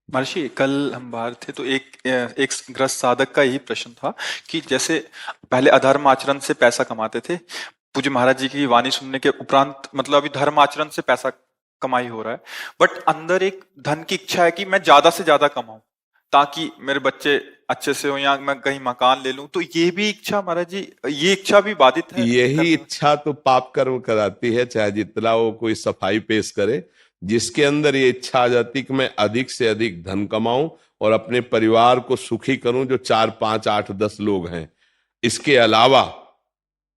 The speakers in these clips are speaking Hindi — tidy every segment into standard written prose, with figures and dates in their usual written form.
महर्षि, कल हम बाहर थे तो एक गृहस्थ साधक का यही प्रश्न था कि जैसे पहले अधर्म आचरण से पैसा कमाते थे। पूज्य महाराज जी की वाणी सुनने के उपरांत मतलब अभी धर्म आचरण से पैसा कमाई हो रहा है, बट अंदर एक धन की इच्छा है कि मैं ज्यादा से ज्यादा कमाऊं ताकि मेरे बच्चे अच्छे से हो या मैं कहीं मकान ले लूं। तो ये भी इच्छा महाराज जी, ये इच्छा भी बाधित है यही करने में? इच्छा तो पाप कर्म कराती है, चाहे जितना वो कोई सफाई पेश करे। जिसके अंदर ये इच्छा आ जाती कि मैं अधिक से अधिक धन कमाऊं और अपने परिवार को सुखी करूं, जो 4 5 8 10 लोग हैं, इसके अलावा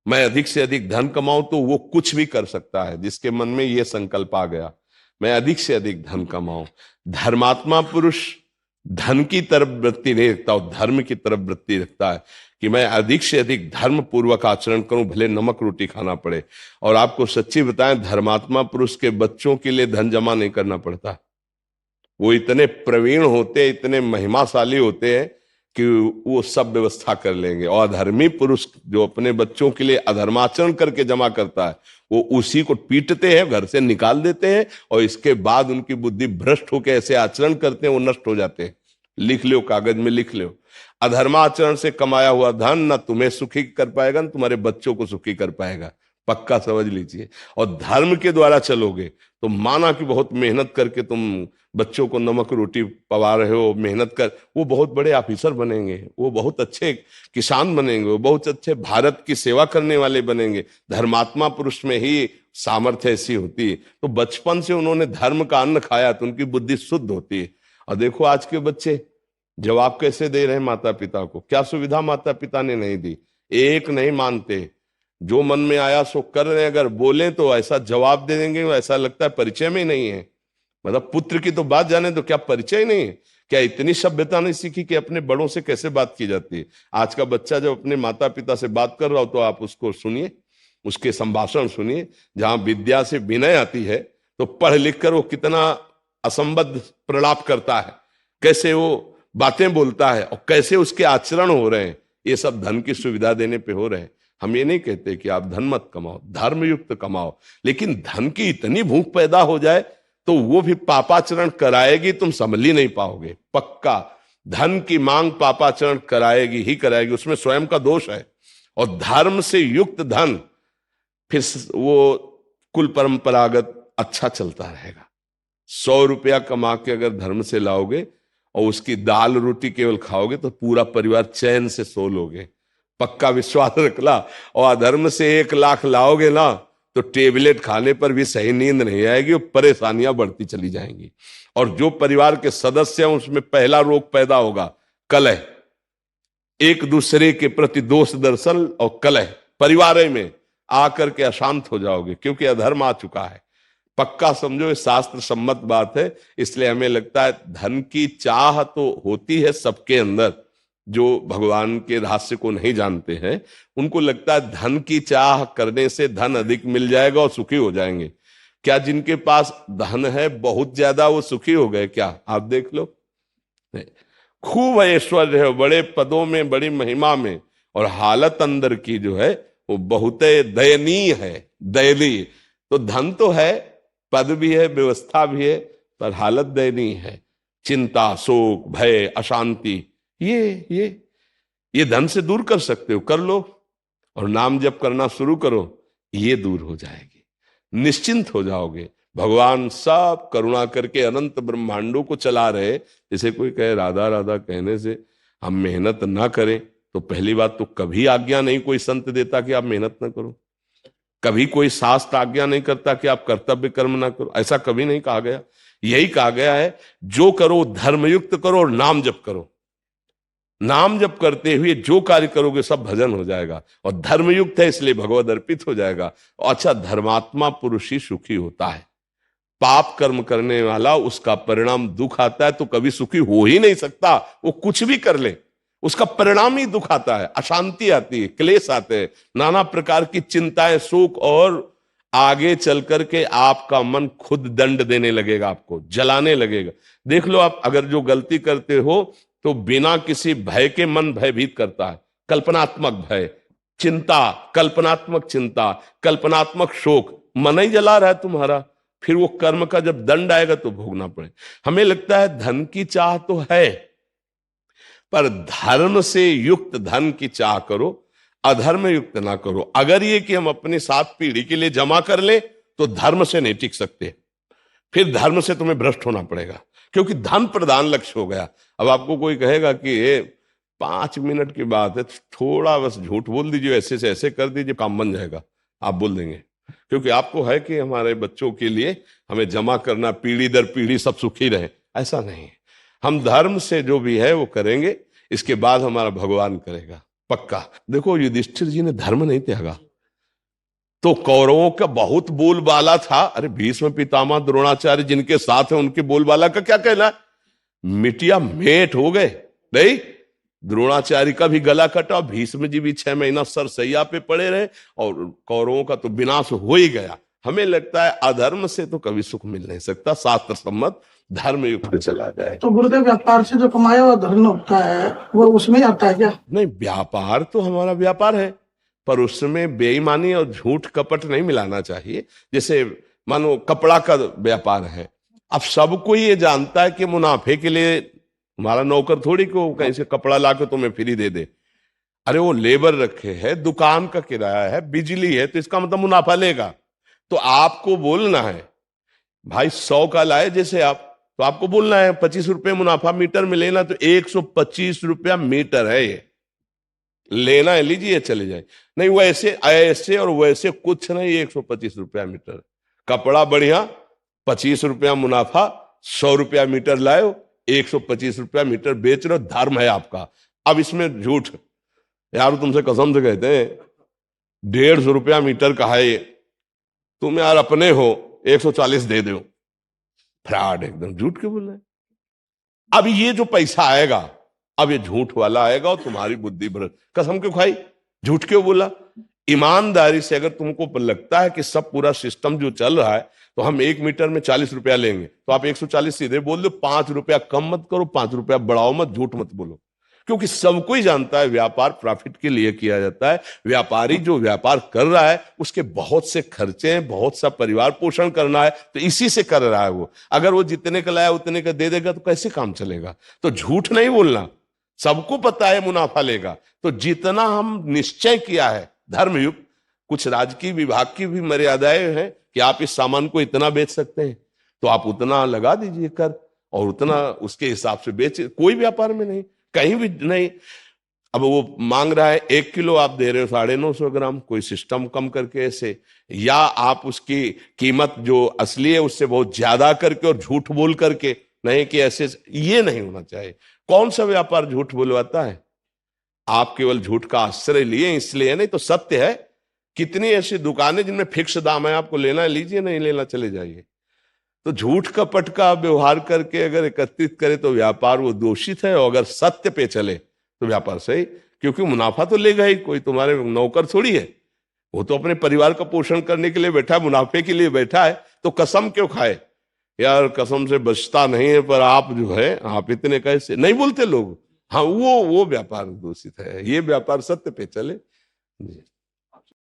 मैं अधिक से अधिक धन कमाऊं, तो वो कुछ भी कर सकता है। जिसके मन में ये संकल्प आ गया, मैं अधिक से अधिक धन कमाऊं। धर्मात्मा पुरुष धन की तरफ वृत्ति नहीं रखता, वो धर्म की तरफ वृत्ति रखता है कि मैं अधिक से अधिक धर्म पूर्वक आचरण करूं, भले नमक रोटी खाना पड़े। और आपको सच्ची बताएं, धर्मात्मा पुरुष के बच्चों के लिए धन जमा नहीं करना पड़ता। वो इतने प्रवीण होते हैं, इतने महिमाशाली होते हैं कि वो सब व्यवस्था कर लेंगे। और अधर्मी पुरुष जो अपने बच्चों के लिए अधर्माचरण करके जमा करता है, वो उसी को पीटते हैं, घर से निकाल देते हैं, और इसके बाद उनकी बुद्धि भ्रष्ट होकर ऐसे आचरण करते हैं, वो नष्ट हो जाते हैं। लिख लो, कागज में लिख लो। अधर्माचरण से कमाया हुआ धन न तुम्हें सुखी कर पाएगा, न तुम्हारे बच्चों को सुखी कर पाएगा। पक्का समझ लीजिए। और धर्म के द्वारा चलोगे तो माना कि बहुत मेहनत करके तुम बच्चों को नमक रोटी पवा रहे हो, मेहनत कर, वो बहुत बड़े ऑफिसर बनेंगे, वो बहुत अच्छे किसान बनेंगे, वो बहुत अच्छे भारत की सेवा करने वाले बनेंगे। धर्मात्मा पुरुष में ही सामर्थ्य ऐसी होती है। तो बचपन से उन्होंने धर्म का अन्न खाया तो उनकी बुद्धि शुद्ध होती है। और देखो आज के बच्चे जवाब कैसे दे रहे हैं माता पिता को, क्या सुविधा माता पिता ने नहीं दी। एक नहीं मानते, जो मन में आया सो कर रहे हैं। अगर बोले तो ऐसा जवाब दे देंगे, ऐसा लगता है परिचय में ही नहीं है। मतलब पुत्र की तो बात जाने तो क्या परिचय नहीं है? क्या इतनी सभ्यता नहीं सीखी कि अपने बड़ों से कैसे बात की जाती है? आज का बच्चा जब अपने माता पिता से बात कर रहा हो तो आप उसको सुनिए, उसके संभाषण सुनिए। जहां विद्या से विनय आती है तो पढ़ लिख कर वो कितना असंबद्ध प्रलाप करता है, कैसे वो बातें बोलता है और कैसे उसके आचरण हो रहे हैं। ये सब धन की सुविधा देने पे हो रहे हैं। हम ये नहीं कहते कि आप धन मत कमाओ, धर्मयुक्त कमाओ, लेकिन धन की इतनी भूख पैदा हो जाए तो वो भी पापाचरण कराएगी, तुम संभल ही नहीं पाओगे। पक्का धन की मांग पापाचरण कराएगी ही कराएगी, उसमें स्वयं का दोष है। और धर्म से युक्त धन फिर वो कुल परंपरागत अच्छा चलता रहेगा। 100 रुपया कमा के अगर धर्म से लाओगे और उसकी दाल रोटी केवल खाओगे तो पूरा परिवार चैन से सो लोगे। पक्का विश्वास रखला। और अधर्म से 1 लाख लाओगे ना तो टेबलेट खाने पर भी सही नींद नहीं आएगी और परेशानियां बढ़ती चली जाएंगी। और जो परिवार के सदस्य हैं उसमें पहला रोग पैदा होगा कलह, एक दूसरे के प्रति दोष दर्शन और कलह। परिवार में आकर के अशांत हो जाओगे क्योंकि अधर्म आ चुका है। पक्का समझो, ये शास्त्र सम्मत बात है। इसलिए हमें लगता है धन की चाह तो होती है सबके अंदर। जो भगवान के रहस्य को नहीं जानते हैं उनको लगता है धन की चाह करने से धन अधिक मिल जाएगा और सुखी हो जाएंगे। क्या जिनके पास धन है बहुत ज्यादा वो सुखी हो गए क्या? आप देख लो। नहीं। खूब ऐश्वर्य है, बड़े पदों में, बड़ी महिमा में, और हालत अंदर की जो है वो बहुत दयनीय है। दयनीय। तो धन तो है, पद भी है, व्यवस्था भी है, पर हालत दयनीय है। चिंता, शोक, भय, अशांति, ये ये धन से दूर कर सकते हो, कर लो। और नाम जप करना शुरू करो, ये दूर हो जाएगी, निश्चिंत हो जाओगे। भगवान सब करुणा करके अनंत ब्रह्मांडों को चला रहे। जैसे कोई कहे राधा राधा कहने से हम मेहनत ना करें, तो पहली बात तो कभी आज्ञा नहीं कोई संत देता कि आप मेहनत ना करो। कभी कोई शास्त्र आज्ञा नहीं करता कि आप कर्तव्य कर्म ना करो, ऐसा कभी नहीं कहा गया। यही कहा गया है जो करो धर्मयुक्त करो और नाम जप करो। नाम जप करते हुए जो कार्य करोगे सब भजन हो जाएगा। और धर्मयुक्त है इसलिए भगवद अर्पित हो जाएगा। और अच्छा, धर्मात्मा पुरुष ही सुखी होता है। पाप कर्म करने वाला उसका परिणाम दुख आता है तो कभी सुखी हो ही नहीं सकता। वो कुछ भी कर ले उसका परिणाम ही दुख आता है, अशांति आती है, क्लेश आते हैं, नाना प्रकार की चिंताएं, शोक, और आगे चल करके आपका मन खुद दंड देने लगेगा, आपको जलाने लगेगा। देख लो, आप अगर जो गलती करते हो तो बिना किसी भय के मन भयभीत करता है। कल्पनात्मक भय, चिंता, कल्पनात्मक चिंता, कल्पनात्मक शोक, मन ही जला रहा है तुम्हारा। फिर वो कर्म का जब दंड आएगा तो भोगना पड़े। हमें लगता है धन की चाह तो है, पर धर्म से युक्त धन की चाह करो, अधर्म युक्त ना करो। अगर ये कि हम अपनी 7 पीढ़ी के लिए जमा कर ले तो धर्म से नहीं टिक सकते, फिर धर्म से तुम्हें भ्रष्ट होना पड़ेगा, क्योंकि धन प्रधान लक्ष्य हो गया। अब आपको कोई कहेगा कि ये 5 मिनट की बात है, थोड़ा बस झूठ बोल दीजिए, ऐसे से ऐसे कर दीजिए, काम बन जाएगा, आप बोल देंगे, क्योंकि आपको है कि हमारे बच्चों के लिए हमें जमा करना, पीढ़ी दर पीढ़ी सब सुखी रहे। ऐसा नहीं, हम धर्म से जो भी है वो करेंगे, इसके बाद हमारा भगवान करेगा पक्का। देखो युधिष्ठिर जी ने धर्म नहीं त्यागा तो कौरवों का बहुत बोलबाला था। अरे भीष्म पितामह द्रोणाचार्य जिनके साथ है उनके बोलबाला का क्या कहना, मिटिया मेट हो गए। नहीं, द्रोणाचार्य का भी गला कटा, भीष्म जी भी 6 महीना सरसैया पे पड़े रहे, और कौरवों का तो विनाश हो ही गया। हमें लगता है अधर्म से तो कभी सुख मिल नहीं सकता, शास्त्र सम्मत धर्म युक्त चला जाए। तो गुरुदेव व्यापार से जो कमाया हुआ धन होता है वो उसमें आता है क्या? नहीं, व्यापार तो हमारा व्यापार है, पर उसमें बेईमानी और झूठ कपट नहीं मिलाना चाहिए। जैसे मानो कपड़ा का व्यापार है, अब सबको ये जानता है कि मुनाफे के लिए हमारा नौकर थोड़ी को कहीं से कपड़ा ला के तुम्हें फ्री दे दे। अरे वो लेबर रखे है, दुकान का किराया है, बिजली है, तो इसका मतलब मुनाफा लेगा। तो आपको बोलना है भाई 100 का लाए जैसे आप, तो आपको बोलना है 25 रुपए मुनाफा मीटर में लेना, तो 125 रुपया मीटर है, ये लेना है लीजिए चले जाए। नहीं वैसे ऐसे और वैसे कुछ नहीं, 125 रुपया मीटर कपड़ा बढ़िया, 25 रुपया मुनाफा, 100 रुपया मीटर लाए, 125 रुपया मीटर बेच रहे हो, धर्म है आपका। अब इसमें झूठ, यार तुमसे कसम से कहते हैं 150 रुपया मीटर का है ये, तुम यार अपने हो 140 दे दो, फ्रॉड, एकदम झूठ क्यों बोल रहे हैं। अब ये जो पैसा आएगा, अब ये झूठ वाला आएगा और तुम्हारी बुद्धि भ्रष्ट। कसम क्यों खाई, झूठ क्यों बोला। ईमानदारी से अगर तुमको लगता है कि सब पूरा सिस्टम जो चल रहा है, तो हम 1 मीटर में 40 रुपया लेंगे, तो आप 140 सीधे बोल दो, 5 रुपया कम मत करो, 5 रुपया बढ़ाओ मत, झूठ मत बोलो। क्योंकि सबको ही जानता है व्यापार प्रॉफिट के लिए किया जाता है। व्यापारी जो व्यापार कर रहा है उसके बहुत से खर्चे हैं, बहुत सा परिवार पोषण करना है, तो इसी से कर रहा है वो। अगर वो जितने का लाया उतने का दे देगा तो कैसे काम चलेगा। तो झूठ नहीं बोलना, सबको पता है मुनाफा लेगा, तो जितना हम निश्चय किया है धर्मयुक्त, कुछ राजकीय विभाग की भी मर्यादाएं हैं कि आप इस सामान को इतना बेच सकते हैं, तो आप उतना लगा दीजिए कर, और उतना उसके हिसाब से बेच। कोई व्यापार में नहीं, कहीं भी नहीं। अब वो मांग रहा है 1 किलो, आप दे रहे हो 950 ग्राम, कोई सिस्टम कम करके ऐसे, या आप उसकी कीमत जो असली है उससे बहुत ज्यादा करके और झूठ बोल करके, नहीं कि ऐसे, ये नहीं होना चाहिए। कौन सा व्यापार झूठ बोलवाता है। आप केवल झूठ का आश्रय लिए इसलिए, नहीं तो सत्य है। कितनी ऐसी दुकानें जिनमें फिक्स दाम है, आपको लेना है लीजिए, नहीं लेना चले जाइए। तो झूठ कपट का व्यवहार करके अगर एकत्रित करे तो व्यापार वो दोषित है, और अगर सत्य पे चले तो व्यापार सही, क्योंकि मुनाफा तो लेगा ही, कोई तुम्हारे नौकर थोड़ी है, वो तो अपने परिवार का पोषण करने के लिए बैठा है, मुनाफे के लिए बैठा है। तो कसम क्यों खाए यार, कसम से बचता नहीं है, पर आप जो है आप इतने कैसे नहीं बोलते लोग। हाँ, वो व्यापार दूषित है, ये व्यापार सत्य पे चले। जी।